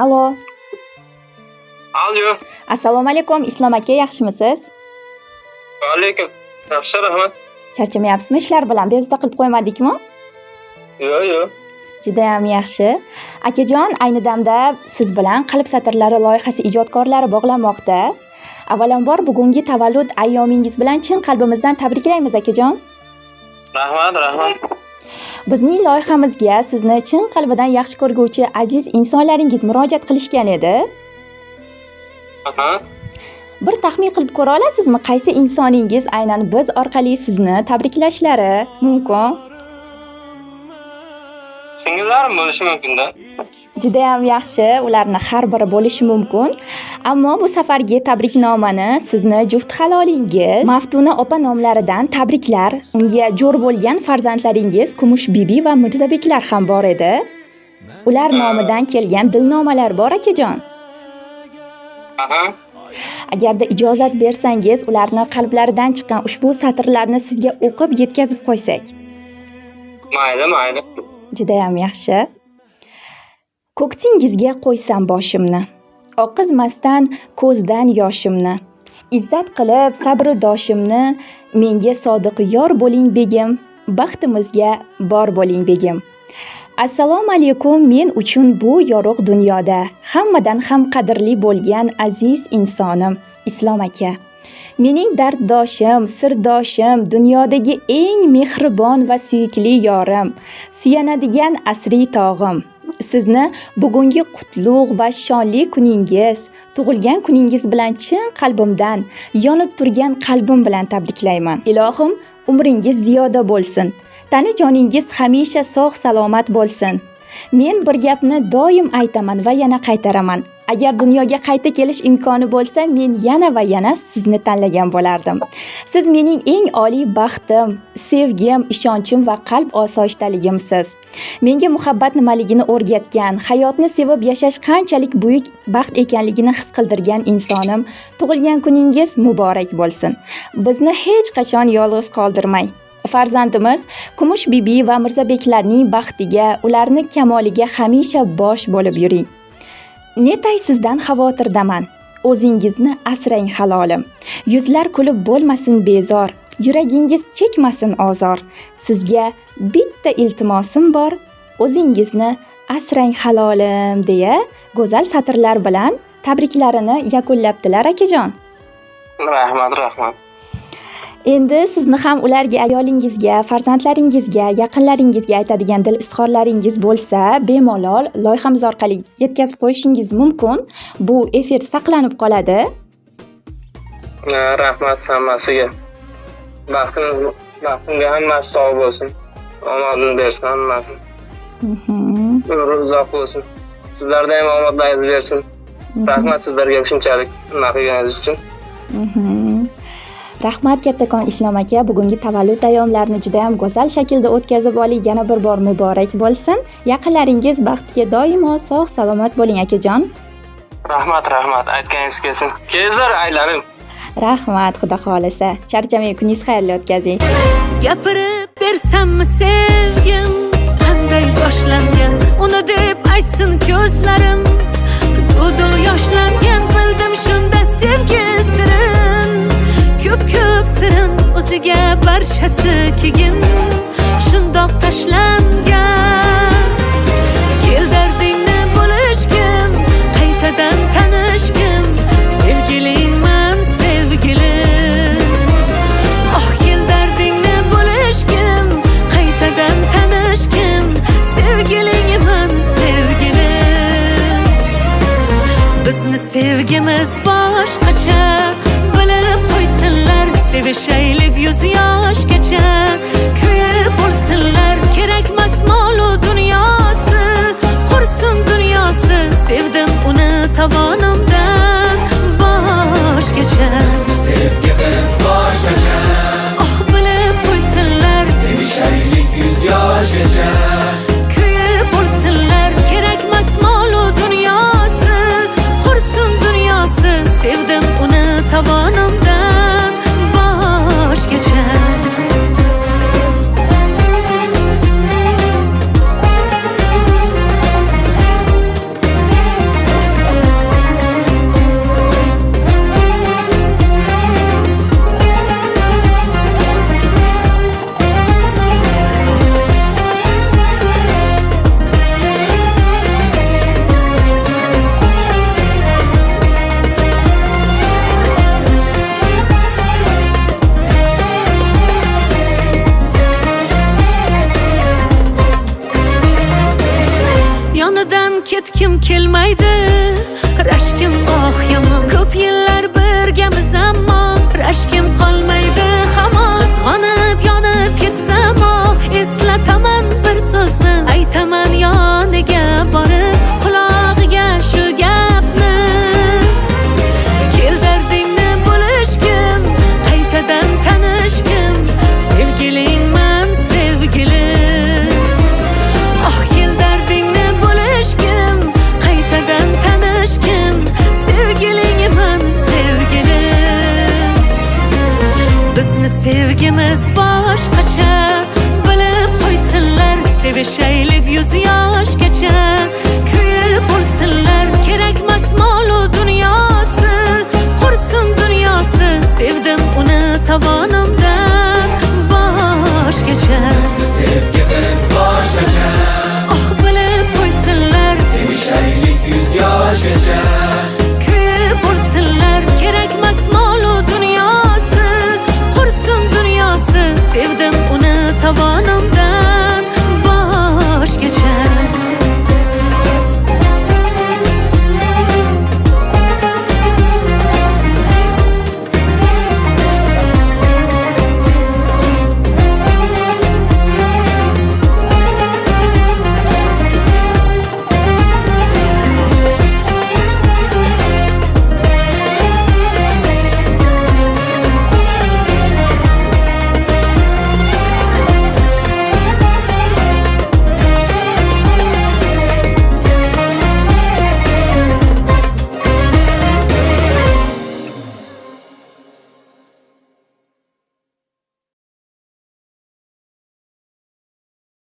Alo. Alo. Assalomu alaykum. Islom aka, yaxshimisiz? Va alaykum. Yaxshi, rahmat. Charchamayapsizmi ishlar bilan? Bezovta qilib qo'ymadikmi? Yo'q. Juda ham yaxshi. Akajon, ayni damda siz bilan Qalb satrlari loyihasi ijodkorlari bog'lanmoqda. Avvalambor bugungi tavallud ayyomingiz bilan chin qalbimizdan tabriklaymiz akajon. Rahmat. Bizning loyihamizga sizni chin qalbidan yaxshi ko'rguvchi aziz insonlaringiz murojaat qilishgan edi. Aha. Bir taxmin qilib ko'ra olasizmi, qaysi insoningiz aynan biz orqali sizni tabriklashlari mumkin? Singillarim bo'lishi mumkin-da. Juda ham yaxshi, ularni har biri bo'lishi mumkin. Ammo bu safargi tabriknomani sizni juft halolingiz Maftuna opa nomlaridan tabriklar, unga jo'r bo'lgan farzandlaringiz Kumush bibi va Mirzabeklar ham bor edi. Ular nomidan kelgan dilnomalar bor akajon. Aha. Agarda ijozat bersangiz, ularni qalblaridan chiqqan ushbu satrlarni sizga o'qib yetkazib qo'ysak. Mayli. Juda ham yaxshi. Ko'ksingizga qo'ysam boshimni, oqizmasdan ko'zdan yoshimni, izzat qilib sabri doshimni, menga sodiq yor bo'ling begim, baxtimizga bor bo'ling begim. Assalomu alaykum, men uchun bu yorug' dunyoda hammadan ham qadrli bo'lgan aziz insonim Islom aka. Mening darddoshim, sirdoshim, dunyodagi eng mehribon va suyukli yorim, suyanadigan asriy tog'im. Sizni bugungi qutlug' va shonli kuningiz, tug'ilgan kuningiz bilan chin qalbimdan, yonib turgan qalbim bilan tabriklayman. Ilohim, umringiz ziyoda bo'lsin. Tani joningiz hamisha sog' salomat bo'lsin. Men bir gapni doim aytaman va yana qaytaraman. Agar dunyoga qayta kelish imkoni bo'lsa, men yana va yana sizni tanlagan bo'lardim. Siz mening eng oliy baxtim, sevgim, ishonchim va qalb osoyishtaligimsiz. Menga muhabbat nimaligini o'rgatgan, hayotni sevib yashash qanchalik buyuk baxt ekanligini his qildirgan insonim, tug'ilgan kuningiz muborak bo'lsin. Bizni hech qachon yolg'iz qoldirmang. Farzandimiz Kumush bibi va Mirzabeklarning baxtiga, ularning kamoliga hamisha bosh bo'lib yuring. Netay sizdan xavotirdaman. O'zingizni asrang halolim. Yuzlar kulib bo'lmasin bezor, yuragingiz chekmasin ozor. Sizga bitta iltimosim bor, o'zingizni asrang halolim deya go'zal satrlar bilan tabriklarini yakunlabdilar akajon. Rahmat. Endi sizni ham ularga, ayolingizga, farzandlaringizga, yaqinlaringizga aytadigan dil izhorlaringiz bo'lsa, bemalol loyihamiz orqali yetkazib qo'yishingiz mumkin. Bu efir saqlanib qoladi. Rahmat hammasiga. Baxtimga hammasi sog' bo'lsin. Omadini bersin hammasini. Umri uzoq bo'lsin. Sizlarga ham omadlaringiz bersin. Rahmat sizlarga shunchalik nima qilganingiz uchun. Rahmat kattakon Islom aka, bugungi tavallud ayyomlarini juda ham go'zal shaklda o'tkazib oling. Yana bir bor muborak bo'lsin. Yaqinlaringiz baxtiga doimo sog' salomat bo'ling akajon. Rahmat, aytganingiz kelsin. Kezar aylanib. Rahmat, xudo xolisa. Charchamay, kuningiz xayrli o'tkazing. Gapirib bersammi sevgim, qanday boshlangan, uni deb aytsin ko'zlarim. Dudu yoshlangan, bildim shunda sevgi sirin. Ko'p sirin o'ziga barchasi kegin, shundoq tashlangan. Kel dardingni bo'lishgim, qaytadan tanishgim, sevgilingman sevgilim. Oh, kel dardingni bo'lishgim, qaytadan tanishgim, sevgilingman sevgilim. Bizni sevgimiz boshqacha, bilib qo'ysinlar, sevishaylik 100 yoshgacha. Kuyib bo'lsinlar, kerakmas molu dunyosi, qursin dunyosi. Sevdim uni tovonimdan boshgacha. Bizni sevgimiz boshqacha, Oh, bilib qo'ysinlar, sevishaylik 100 yoshgacha. kuyib bo'lsinlar, kerakmas molu dunyosi, qursin dunyosi. Sevdim uni tovonimdan boshgacha. kelmaydi rashkim yomon ko'p yillar birgamiz ammo rashkim qolmaydi hamon qizg'onib yonib ketsam eslataman bir so'zni aytaman yoniga borib qulog'iga shu gapni kel dardingni bo'lishgim qaytadan tanishgim sevgilingman sevgilim kel dardingni bo'lishgim qaytadan tanishgim sevgilingman sevgilim bizni sevgimiz boshqacha bilib qo'ysinlar sevishaylik 100 yoshgacha kuyib bo'lsinlar kerakmas molu dunyosi qursin dunyosi sevdim uni tovonimdan boshgacha Bizni sevgimiz boshqacha bilib qo'ysinlar Sevishaylik 100 yoshgacha